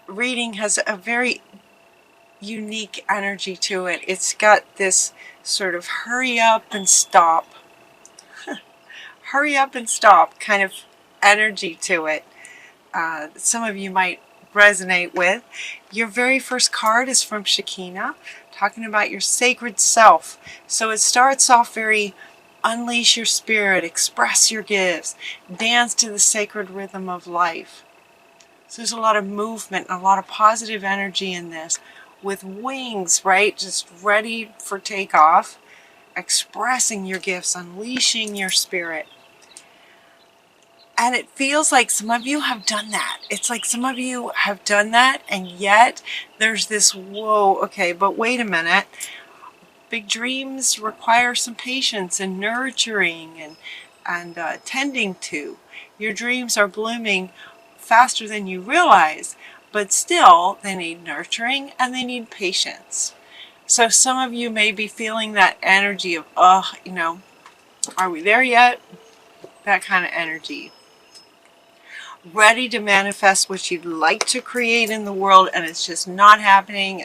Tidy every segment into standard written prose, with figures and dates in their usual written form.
reading has a very unique energy to it. It's got this sort of hurry up and stop kind of energy to it. Some of you might resonate with. Your very first card is from Shekinah, talking about your sacred self. So it starts off very unleash your spirit, express your gifts, dance to the sacred rhythm of life. So there's a lot of movement, a lot of positive energy in this, with wings, right? Just ready for takeoff, expressing your gifts, unleashing your spirit. And it feels like some of you have done that. It's like some of you have done that, and yet there's this, whoa, okay, but wait a minute. Big dreams require some patience and nurturing and tending to. Your dreams are blooming faster than you realize, but still they need nurturing and they need patience. So some of you may be feeling that energy of, are we there yet? That kind of energy. Ready to manifest what you'd like to create in the world, and it's just not happening,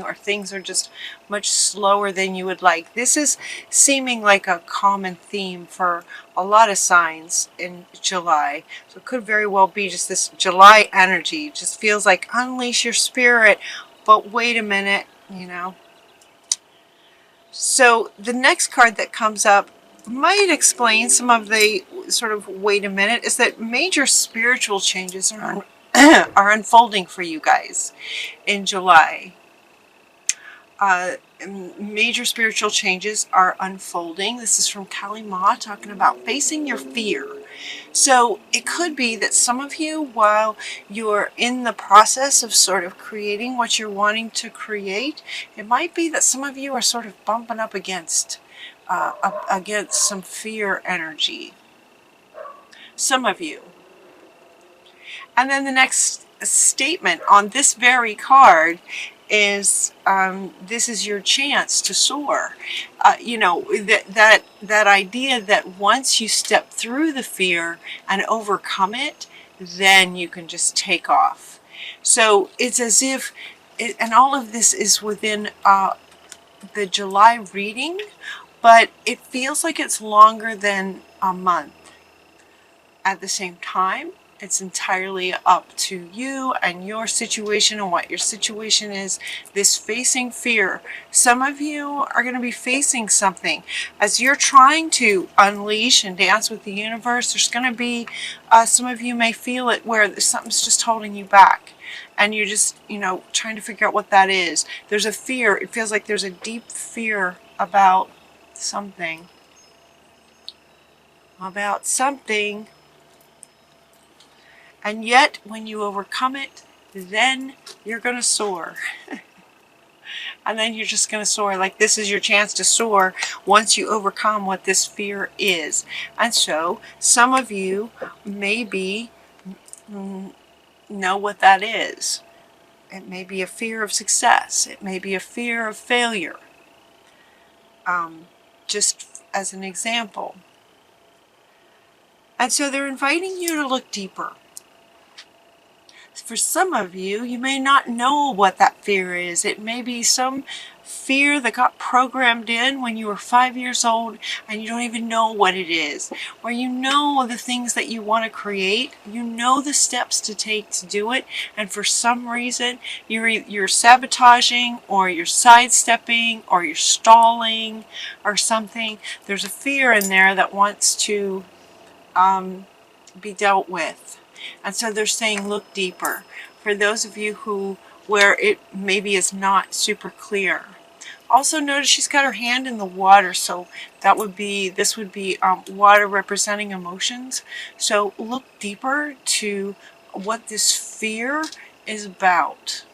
or things are just much slower than you would like. This is seeming like a common theme for a lot of signs in July. So it could very well be just this July energy. It just feels like unleash your spirit, but wait a minute, So the next card that comes up might explain some of the sort of wait a minute, is that major spiritual changes are unfolding for you guys in July. Major spiritual changes are unfolding. This is from Kali Ma, talking about facing your fear. So it could be that some of you, while you're in the process of sort of creating what you're wanting to create, it might be that some of you are sort of bumping up against some fear energy. Some of you. And then the next statement on this very card is this is your chance to soar. That idea that once you step through the fear and overcome it, then you can just take off. So it's as if, and all of this is within the July reading, but it feels like it's longer than a month. At the same time, it's entirely up to you and your situation and what your situation is. This facing fear. Some of you are going to be facing something. As you're trying to unleash and dance with the universe, there's going to be, some of you may feel it where something's just holding you back. And you're just, trying to figure out what that is. There's a fear. It feels like there's a deep fear about something. And yet, when you overcome it, then you're going to soar. And then you're just going to soar. Like, this is your chance to soar once you overcome what this fear is. And so, some of you maybe know what that is. It may be a fear of success. It may be a fear of failure. Just as an example. And so they're inviting you to look deeper. For some of you, you may not know what that fear is. It may be some fear that got programmed in when you were 5 years old and you don't even know what it is. Or you know the things that you want to create. You know the steps to take to do it. And for some reason, you're sabotaging or you're sidestepping or you're stalling or something. There's a fear in there that wants to be dealt with. And so they're saying look deeper. For those of you where it maybe is not super clear. Also notice she's got her hand in the water, so this would be water representing emotions. So look deeper to what this fear is about.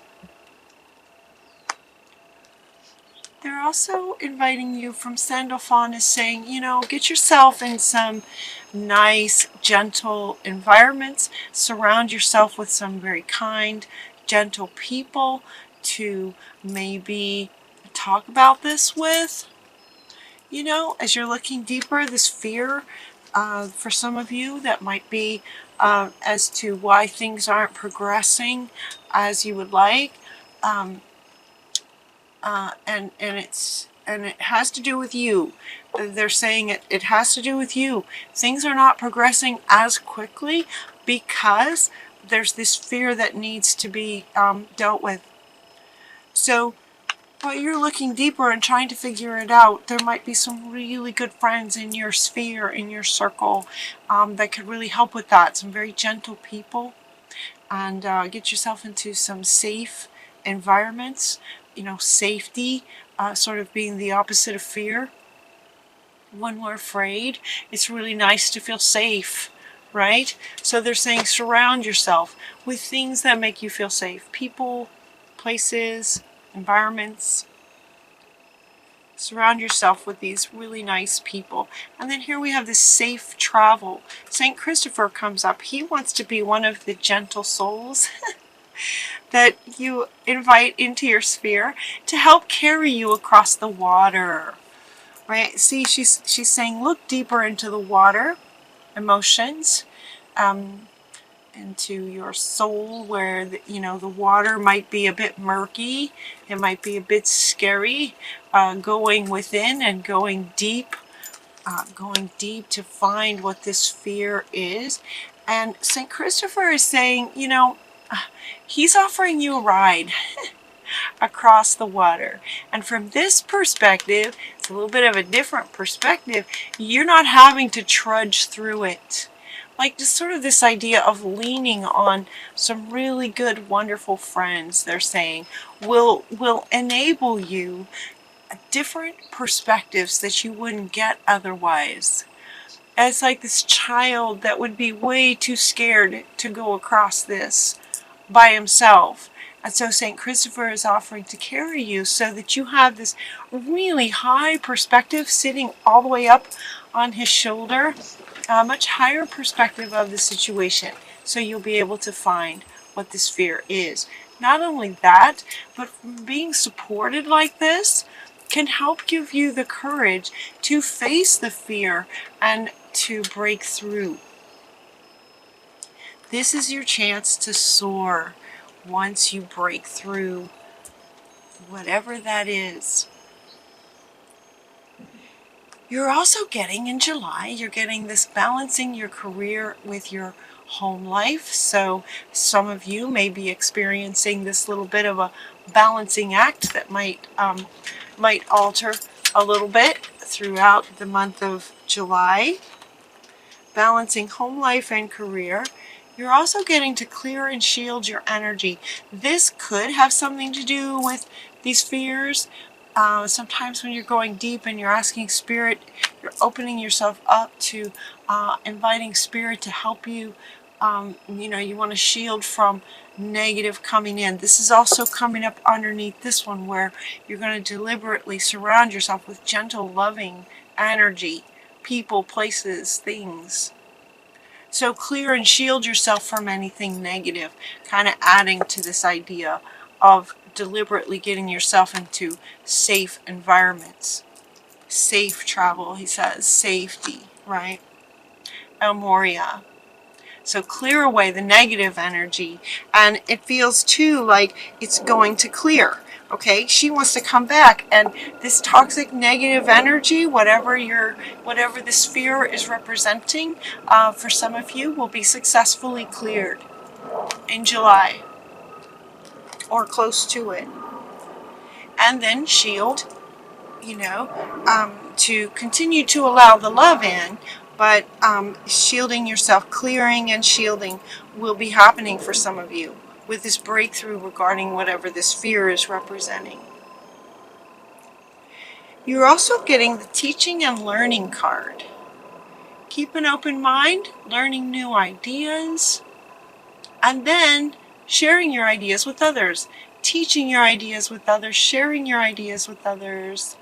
They're also inviting you from Sandalphon, is saying, get yourself in some nice, gentle environments. Surround yourself with some very kind, gentle people to maybe talk about this with. As you're looking deeper, this fear For some of you, that might be as to why things aren't progressing as you would like. And it has to do with you. They're saying it has to do with you. Things are not progressing as quickly because there's this fear that needs to be dealt with. So while you're looking deeper and trying to figure it out, there might be some really good friends in your sphere, in your circle, that could really help with that. Some very gentle people. And get yourself into some safe environments. You know, safety sort of being the opposite of fear. When we're afraid, it's really nice to feel safe, right? So they're saying surround yourself with things that make you feel safe. People, places, environments. Surround yourself with these really nice people. And then here we have this safe travel. St. Christopher comes up. He wants to be one of the gentle souls that you invite into your sphere to help carry you across the water. Right? See, she's saying look deeper into the water, emotions, into your soul, where the water might be a bit murky, it might be a bit scary, going within and going deep to find what this fear is. And St. Christopher is saying, he's offering you a ride across the water. And from this perspective, it's a little bit of a different perspective. You're not having to trudge through it. Like just sort of this idea of leaning on some really good, wonderful friends, they're saying, will enable you different perspectives that you wouldn't get otherwise. It's like this child that would be way too scared to go across this by himself. And so St. Christopher is offering to carry you so that you have this really high perspective sitting all the way up on his shoulder, a much higher perspective of the situation. So you'll be able to find what this fear is. Not only that, but being supported like this can help give you the courage to face the fear and to break through. This is your chance to soar once you break through whatever that is. You're also getting in July, you're getting this balancing your career with your home life. So some of you may be experiencing this little bit of a balancing act that might alter a little bit throughout the month of July. Balancing home life and career. You're also getting to clear and shield your energy. This could have something to do with these fears. Sometimes when you're going deep and you're asking Spirit, you're opening yourself up to inviting Spirit to help you. You want to shield from negative coming in. This is also coming up underneath this one, where you're going to deliberately surround yourself with gentle, loving energy, people, places, things. So clear and shield yourself from anything negative, kind of adding to this idea of deliberately getting yourself into safe environments. Safe travel, he says, safety, right? El Moria. So clear away the negative energy, and it feels too like it's going to clear. Okay, she wants to come back, and this toxic negative energy, whatever this fear is representing, for some of you will be successfully cleared in July or close to it. And then shield, to continue to allow the love in, but shielding yourself, clearing and shielding will be happening for some of you with this breakthrough regarding whatever this fear is representing. You're also getting the teaching and learning card. Keep an open mind, learning new ideas, and then sharing your ideas with others, teaching your ideas with others, sharing your ideas with others,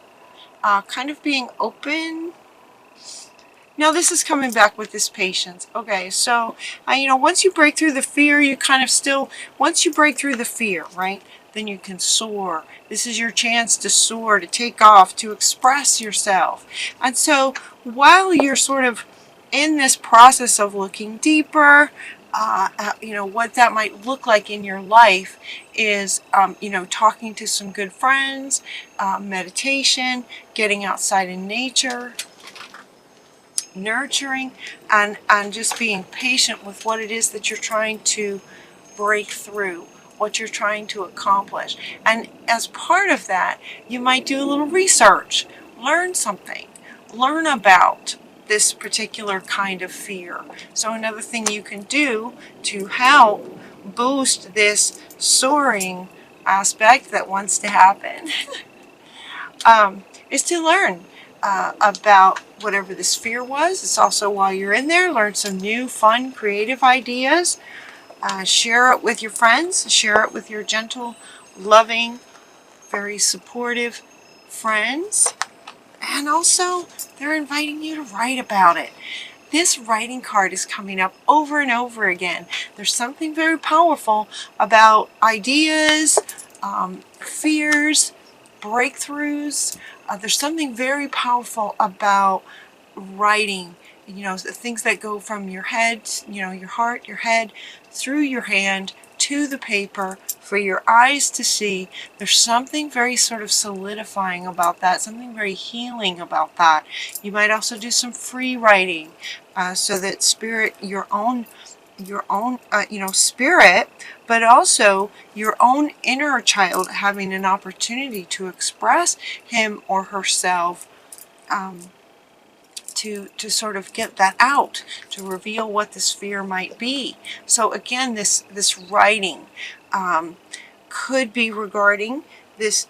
kind of being open. Now this is coming back with this patience. Okay, so, once you break through the fear, once you break through the fear, right, then you can soar. This is your chance to soar, to take off, to express yourself. And so while you're sort of in this process of looking deeper, what that might look like in your life is, talking to some good friends, meditation, getting outside in nature, nurturing, and just being patient with what it is that you're trying to break through, what you're trying to accomplish. And as part of that, you might do a little research, learn something, learn about this particular kind of fear. So another thing you can do to help boost this soaring aspect that wants to happen is to learn about whatever this fear was. It's also, while you're in there, learn some new, fun, creative ideas. Share it with your friends. Share it with your gentle, loving, very supportive friends. And also, they're inviting you to write about it. This writing card is coming up over and over again. There's something very powerful about ideas, fears, breakthroughs. There's something very powerful about writing, the things that go from your head, your heart, your head, through your hand to the paper for your eyes to see. There's something very sort of solidifying about that, something very healing about that. You might also do some free writing, so that spirit, your own spirit, but also your own inner child having an opportunity to express him or herself, to sort of get that out, to reveal what this fear might be. So again, this writing could be regarding this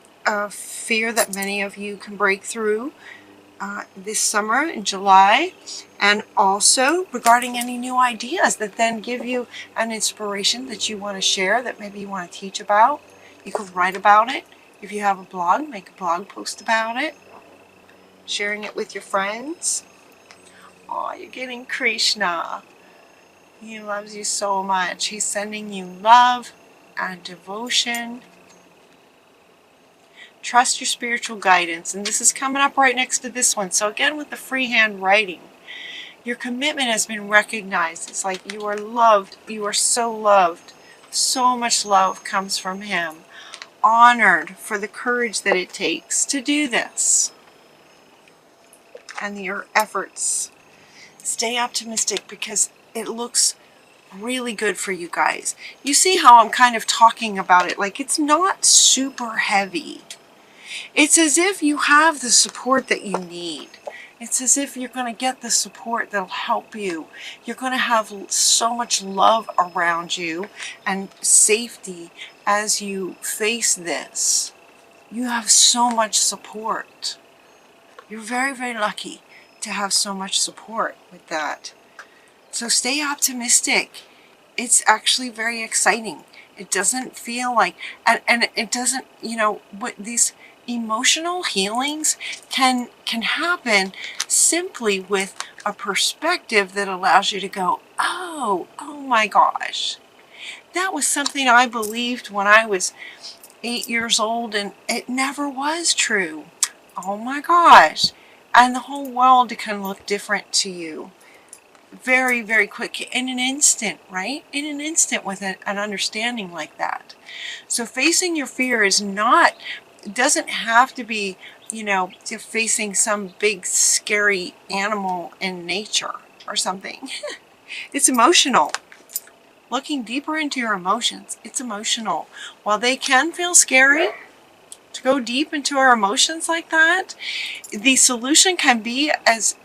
fear that many of you can break through this summer in July, and also regarding any new ideas that then give you an inspiration that you want to share, that maybe you want to teach about. You could write about it. If you have a blog, make a blog post about it, sharing it with your friends. Oh, you're getting Krishna. He loves you so much. He's sending you love and devotion. Trust your spiritual guidance. And this is coming up right next to this one. So again, with the freehand writing, your commitment has been recognized. It's like you are loved. You are so loved. So much love comes from him. Honored for the courage that it takes to do this, and your efforts. Stay optimistic, because it looks really good for you guys. You see how I'm kind of talking about it like it's not super heavy. It's as if you have the support that you need. It's as if you're going to get the support that'll help you. You're going to have so much love around you and safety as you face this. You have so much support. You're very, very lucky to have so much support with that. So stay optimistic. It's actually very exciting. It doesn't feel like, and it doesn't, what these emotional healings can happen simply with a perspective that allows you to go, oh my gosh, that was something I believed when I was 8 years old, and it never was true. Oh my gosh. And the whole world can look different to you very, very quick, in an instant, right? In an instant, with an understanding like that. So facing your fear is not, it doesn't have to be, to facing some big scary animal in nature or something. It's emotional. Looking deeper into your emotions, it's emotional. While they can feel scary, to go deep into our emotions like that, the solution can be as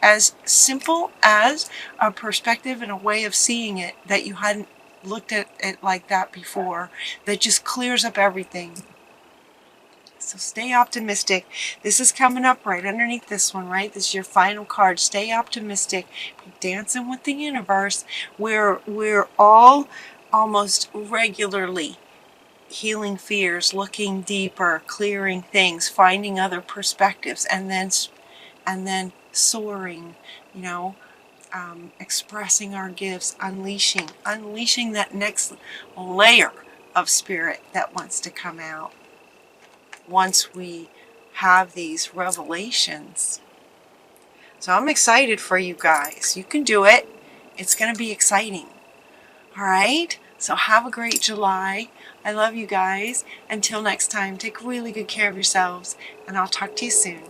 simple as a perspective and a way of seeing it that you hadn't looked at it like that before, that just clears up everything. So stay optimistic. This is coming up right underneath this one, right? This is your final card. Stay optimistic. Be dancing with the universe. We're all almost regularly healing fears, looking deeper, clearing things, finding other perspectives, and then soaring, expressing our gifts, unleashing that next layer of spirit that wants to come out. Once we have these revelations So I'm excited for you guys. You can do it. It's going to be exciting. All right? So have a great July. I love you guys. Until next time, take really good care of yourselves, and I'll talk to you soon.